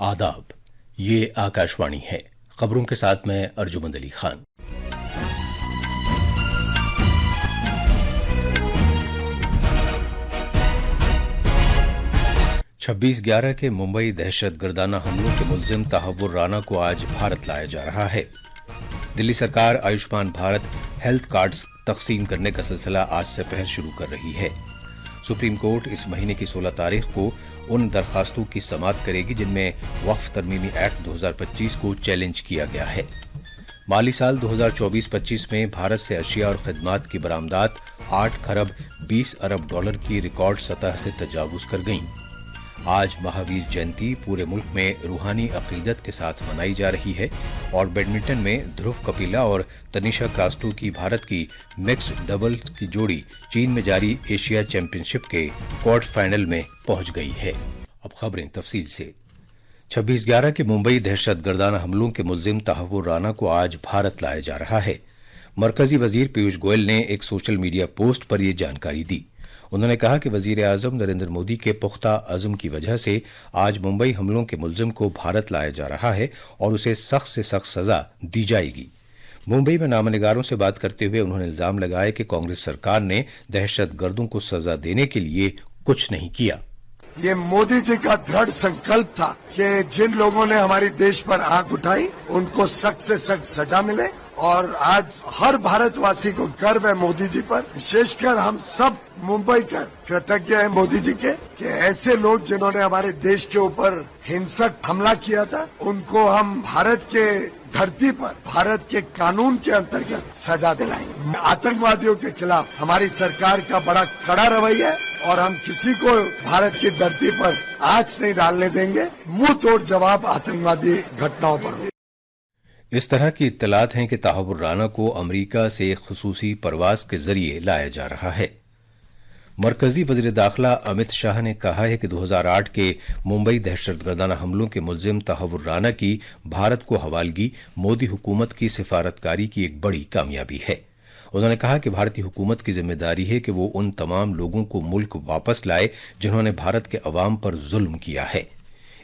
आदाब, ये आकाशवाणी है। खबरों के साथ मैं अर्जुमंद अली खान। छब्बीस 11 के मुंबई दहशतगर्दाना हमलों के मुल्जिम तहव्वुर राना को आज भारत लाया जा रहा है। दिल्ली सरकार आयुष्मान भारत हेल्थ कार्ड्स तकसीम करने का सिलसिला आज से पहल शुरू कर रही है। सुप्रीम कोर्ट इस महीने की 16 तारीख को उन दरखास्तों की समाअत करेगी जिनमें वक्फ तरमीमी एक्ट 2025 को चैलेंज किया गया है। माली साल 2024-25 में भारत से अशिया और खिदमात की बरामदात 8 खरब 20 अरब डॉलर की रिकॉर्ड सतह से तजावुज कर गईं। आज महावीर जयंती पूरे मुल्क में रूहानी अकीदत के साथ मनाई जा रही है और बैडमिंटन में ध्रुव कपिला और तनिषा क्रास्टो की भारत की मिक्स्ड डबल्स की जोड़ी चीन में जारी एशिया चैंपियनशिप के क्वार्टर फाइनल में पहुंच गई है। अब खबरें तफसील से। 26/11 के मुंबई दहशतगर्दाना हमलों के मुल्जिम तहव्वुर राना को आज भारत लाया जा रहा है। मरकजी वजीर पीयूष गोयल ने एक सोशल मीडिया पोस्ट पर यह जानकारी दी। उन्होंने कहा कि वजीर आजम नरेंद्र मोदी के पुख्ता अज़्म की वजह से आज मुंबई हमलों के मुल्जिम को भारत लाया जा रहा है और उसे सख्त से सख्त सजा दी जाएगी। मुंबई में नामनिगारों से बात करते हुए उन्होंने इल्जाम लगाया कि कांग्रेस सरकार ने दहशतगर्दों को सजा देने के लिए कुछ नहीं किया। ये मोदी जी का दृढ़ संकल्प था कि जिन लोगों ने हमारे देश पर आंख उठाई उनको सख्त से सख्त सजा मिले और आज हर भारतवासी को गर्व है मोदी जी पर। विशेषकर हम सब मुंबई कर कृतज्ञ हैं मोदी जी के कि ऐसे लोग जिन्होंने हमारे देश के ऊपर हिंसक हमला किया था उनको हम भारत के धरती पर भारत के कानून के अंतर्गत सजा दिलाएंगे। आतंकवादियों के खिलाफ हमारी सरकार का बड़ा कड़ा रवैया है और हम किसी को भारत की धरती पर आंच नहीं डालने देंगे। मुंह तोड़ जवाब आतंकवादी घटनाओं पर। इस तरह की इत्तलात हैं कि तहव्वुर राना को अमरीका से खुसूसी परवाज के जरिए लाया जा रहा है। मरकजी वजीर दाखिला अमित शाह ने कहा है कि 2008 के मुंबई दहशतगर्दाना हमलों के मुल्जिम तहव्वुर राना की भारत को हवालगी मोदी हुकूमत की सिफारतकारी की एक बड़ी कामयाबी है। उन्होंने कहा कि भारतीय हुकूमत की जिम्मेदारी है कि वो उन तमाम लोगों को मुल्क वापस लाए जिन्होंने भारत के अवाम पर जुल्म किया है।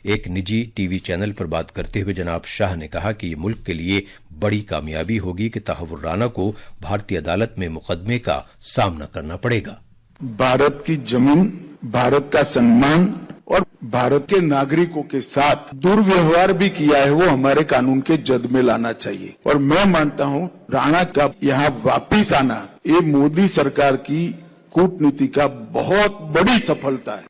एक निजी टीवी चैनल पर बात करते हुए जनाब शाह ने कहा कि ये मुल्क के लिए बड़ी कामयाबी होगी कि तहव्वुर राना को भारतीय अदालत में मुकदमे का सामना करना पड़ेगा। भारत की जमीन, भारत का सम्मान और भारत के नागरिकों के साथ दुर्व्यवहार भी किया है वो हमारे कानून के जद में लाना चाहिए। और मैं मानता हूं राणा का यहाँ वापिस आना ये मोदी सरकार की कूटनीति का बहुत बड़ी सफलता है।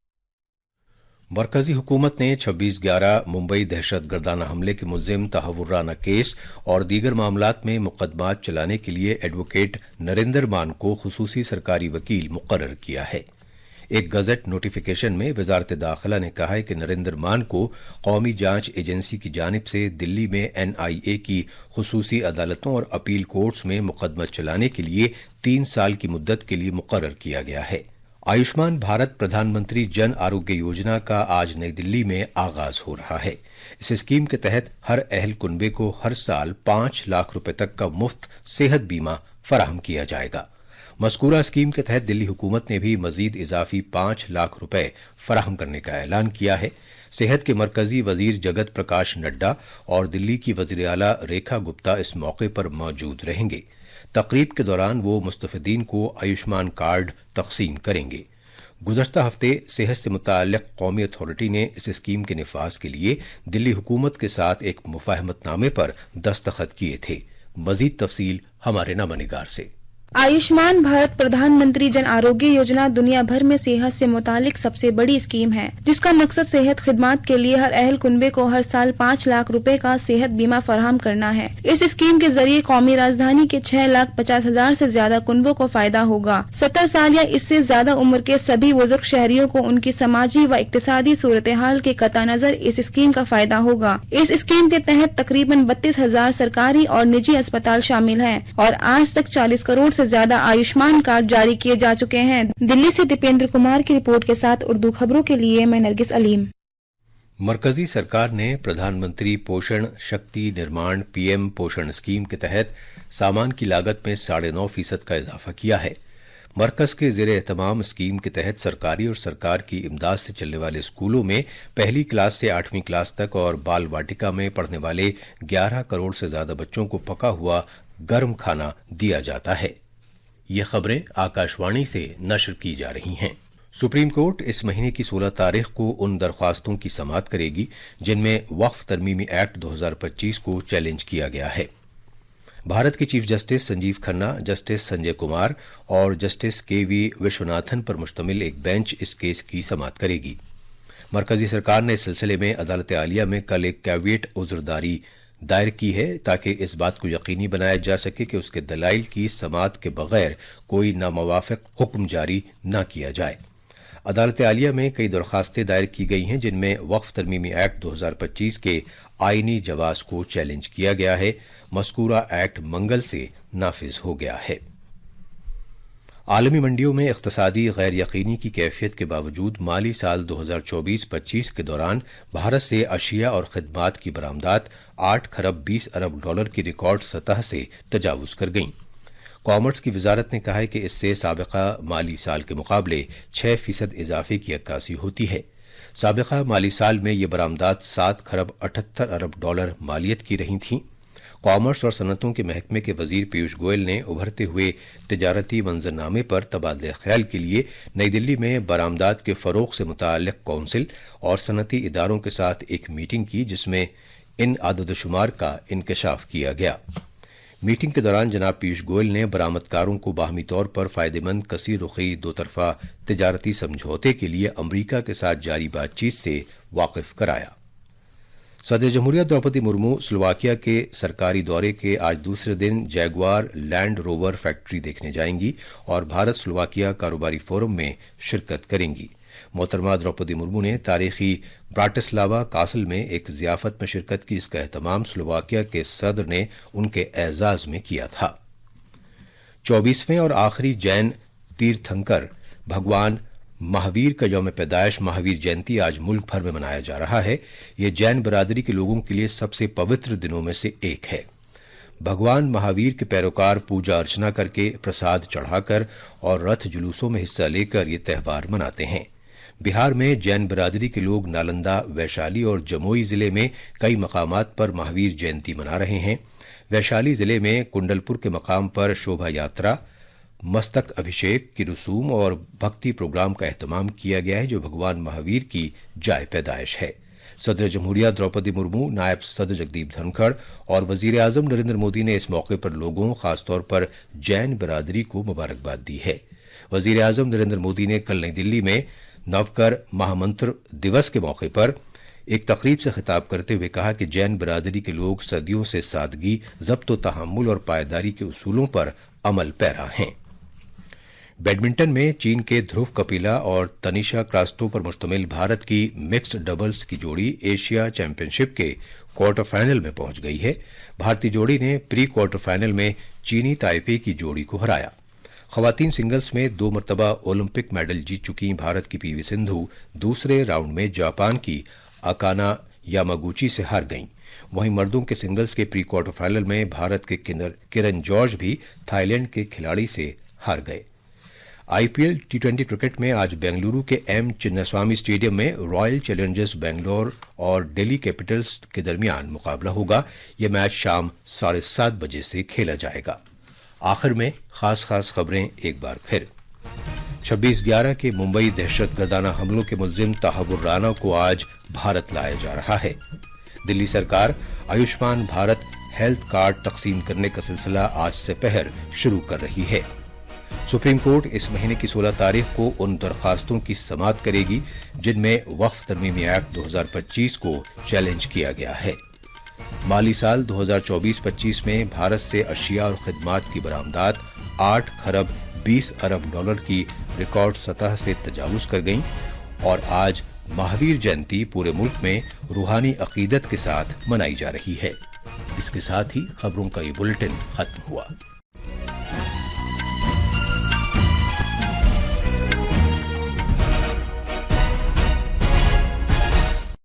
मरकजी हुकूमत ने 26/11 मुंबई दहशतगर्दाना हमले के मुल्जिम तहव्वुर राना केस और दीगर मामलात में मुकदमात चलाने के लिए एडवोकेट नरेंद्र मान को खुसूसी सरकारी वकील मुकर्रर किया है। एक गजट नोटिफिकेशन में वजारत दाखिला ने कहा है कि नरेंद्र मान को कौमी जांच एजेंसी की जानिब से दिल्ली में NIA की खुसूसी अदालतों और अपील कोर्ट्स में मुकदमा चलाने के लिए 3 साल की मुद्दत के लिए मुकर्रर किया गया है। आयुष्मान भारत प्रधानमंत्री जन आरोग्य योजना का आज नई दिल्ली में आगाज हो रहा है। इस स्कीम के तहत हर अहल कुनबे को हर साल 5 लाख रुपए तक का मुफ्त सेहत बीमा फराहम किया जाएगा। मज़कूरा स्कीम के तहत दिल्ली हुकूमत ने भी मजीद इजाफी 5 लाख रुपए फराहम करने का ऐलान किया है। सेहत के मरकजी वजीर जगत प्रकाश नड्डा और दिल्ली की वजीर आला रेखा गुप्ता इस मौके पर मौजूद रहेंगे। तकरीब के दौरान वो मुस्तफिदीन को आयुष्मान कार्ड तकसीम करेंगे। गुज़श्ता हफ्ते सेहत से मुताल्लिक़ कौमी अथॉरिटी ने इस स्कीम के निफाज के लिए दिल्ली हुकूमत के साथ एक मुफाहमतनामे पर दस्तखत किए थे। मजीद तफसील हमारे नामनिगार से। आयुष्मान भारत प्रधानमंत्री जन आरोग्य योजना दुनिया भर में सेहत से मुतालिक सबसे बड़ी स्कीम है, जिसका मकसद सेहत खिदमात के लिए हर अहल कुनबे को हर साल 5 लाख रुपए का सेहत बीमा फराहम करना है। इस स्कीम के जरिए कौमी राजधानी के 6,50,000 से ज्यादा कुनबों को फायदा होगा। 70 साल या इससे ज्यादा उम्र के सभी बुजुर्ग शहरियों को उनकी समाजी व इक्तिसादी सूरत हाल के कता नजर इस स्कीम का फायदा होगा। इस स्कीम के तहत तकरीबन 32,000 सरकारी और निजी अस्पताल शामिल हैं और आज तक 40 करोड़ से ज्यादा आयुष्मान कार्ड जारी किए जा चुके हैं। दिल्ली से दीपेंद्र कुमार की रिपोर्ट के साथ उर्दू खबरों के लिए मैं नरगिस अलीम। मरकजी सरकार ने प्रधानमंत्री पोषण शक्ति निर्माण PM पोषण स्कीम के तहत सामान की लागत में 9.5% का इजाफा किया है। मरकज के ज़ेर-ए-एहतमाम स्कीम के तहत सरकारी और सरकार की इमदाद से चलने वाले स्कूलों में पहली क्लास से 8वीं क्लास तक और बाल वाटिका में पढ़ने वाले 11 करोड़ से ज्यादा बच्चों को पका हुआ गर्म खाना दिया जाता है। ये खबरें आकाशवाणी से नश्र की जा रही हैं। सुप्रीम कोर्ट इस महीने की 16 तारीख को उन दरख्वास्तों की समाअत करेगी जिनमें वक्फ तरमीमी एक्ट 2025 को चैलेंज किया गया है। भारत के chief justice Sanjeev Khanna, justice Sanjay Kumar और जस्टिस के.वी. विश्वनाथन पर मुश्तमिल एक बेंच इस केस की समाअत करेगी। मरकजी सरकार ने इस सिलसिले में अदालत आलिया में कल एक कैविएट उज़्रदारी दायर की है ताकि इस बात को यकीनी बनाया जा सके कि उसके दलाइल की समाअत के बगैर कोई नामुवाफिक हुक्म जारी न किया जाए। अदालत आलिया में कई दरखास्तें दायर की गई हैं जिनमें वक्फ तरमीमी एक्ट 2025 के आईनी जवाज को चैलेंज किया गया है। मज़कूरा एक्ट मंगल से नाफिज हो गया है। आलमी मंडियों में इक़्तिसादी गैर यकीनी की कैफियत के बावजूद माली साल 2024-25 के दौरान भारत से अशिया और खिदमात की बरामदात 8 खरब 20 अरब डॉलर की रिकॉर्ड सतह से तजावुज कर गईं। कॉमर्स की वजारत ने कहा है कि इससे साबिका माली साल के मुकाबले 6% इजाफे की अक्कासी होती है। साबिका माली साल में ये बरामदात 7 खरब 78 अरब डॉलर मालियत की रही थीं। कॉमर्स और सनतों के महकमे के वजीर पीयूष गोयल ने उभरते हुए तिजारती मंजरनामे पर तबादले ख्याल के लिए नई दिल्ली में बरामदात के फरोग से मुताल्लिक कौंसिल और सनती इदारों के साथ एक मीटिंग की जिसमें इन आददशुमार का इंकशाफ किया गया। मीटिंग के दौरान जनाब पीयूष गोयल ने बरामदकारों को बाहमी तौर पर फायदेमंद कसीर रुखी दो तरफा तिजारती समझौते के लिए अमरीका के साथ जारी बातचीत से वाकिफ कराया। सदर जमहूरिया द्रौपदी मुर्मू स्लोवाकिया के सरकारी दौरे के आज दूसरे दिन जैगुआर लैंड रोवर फैक्ट्री देखने जाएंगी और भारत स्लोवाकिया कारोबारी फोरम में शिरकत करेंगी। मोहतरमा द्रौपदी मुर्मू ने तारीखी ब्राटिस्लावा कासल में एक जियाफत में शिरकत की, जिसका एहतमाम स्लोवाकिया के सदर ने उनके एजाज में किया था। 24वें और आखिरी जैन तीर्थंकर भगवान महावीर का यौम पैदाइश महावीर जयंती आज मुल्क भर में मनाया जा रहा है। यह जैन बरादरी के लोगों के लिए सबसे पवित्र दिनों में से एक है। भगवान महावीर के पैरोकार पूजा अर्चना करके, प्रसाद चढ़ाकर और रथ जुलूसों में हिस्सा लेकर ये त्यौहार मनाते हैं। बिहार में जैन बरादरी के लोग नालंदा, वैशाली और जमुई जिले में कई मकामात पर महावीर जयंती मना रहे हैं। वैशाली जिले में कुंडलपुर के मकाम पर शोभा यात्रा, मस्तक अभिषेक की रसूम और भक्ति प्रोग्राम का एहतमाम किया गया है जो भगवान महावीर की जाय पैदाइश है। सदर जमहूरिया द्रौपदी मुर्मू, नायब सदर जगदीप धनखड़ और वजीर आजम नरेंद्र मोदी ने इस मौके पर लोगों, खासतौर पर जैन बरादरी को मुबारकबाद दी है। वजीर आजम नरेंद्र मोदी ने कल नई दिल्ली में नवकर महामंत्र दिवस के मौके पर एक तकरीब से खिताब करते हुए कहा कि जैन बरादरी के लोग सदियों से सादगी, ज़ब्त व तहम्मुल और पायदारी के उसूलों पर अमल पैरा हैं। बैडमिंटन में चीन के ध्रुव कपिला और तनिषा क्रास्टो पर मुश्तमिल भारत की मिक्स्ड डबल्स की जोड़ी एशिया चैंपियनशिप के क्वार्टर फाइनल में पहुंच गई है। भारतीय जोड़ी ने प्री क्वार्टर फाइनल में चीनी ताइपे की जोड़ी को हराया। खवातीन सिंगल्स में 2 मरतबा ओलंपिक मेडल जीत चुकी भारत की पीवी सिंधु दूसरे राउंड में जापान की अकाना यामागुची से हार गईं। वहीं मर्दों के सिंगल्स के प्री क्वार्टर फाइनल में भारत के किरण जॉर्ज भी थाईलैंड के खिलाड़ी से हार गए। आईपीएल T20 क्रिकेट में आज बेंगलुरु के एम चिन्नास्वामी स्टेडियम में रॉयल चैलेंजर्स बेंगलोर और दिल्ली कैपिटल्स के दरमियान मुकाबला होगा। यह मैच शाम 7:30 बजे से खेला जाएगा। आखिर में खास खबरें एक बार फिर। 26/11 के मुंबई दहशतगर्दाना हमलों के मुल्जिम तहव्वुर राना को आज भारत लाया जा रहा है। दिल्ली सरकार आयुष्मान भारत हेल्थ कार्ड तकसीम करने का सिलसिला आज से पहर शुरू कर रही है। सुप्रीम कोर्ट इस महीने की 16 तारीख को उन दरखास्तों की समाअत करेगी जिनमें वक्फ तरमीमी एक्ट 2025 को चैलेंज किया गया है। माली साल 2024-25 में भारत से अशिया और खिदमात की बरामदात 8 खरब 20 अरब डॉलर की रिकॉर्ड सतह से तजावुज कर गईं और आज महावीर जयंती पूरे मुल्क में रूहानी अकीदत के साथ मनाई जा रही है। इसके साथ ही खबरों का ये बुलेटिन खत्म हुआ।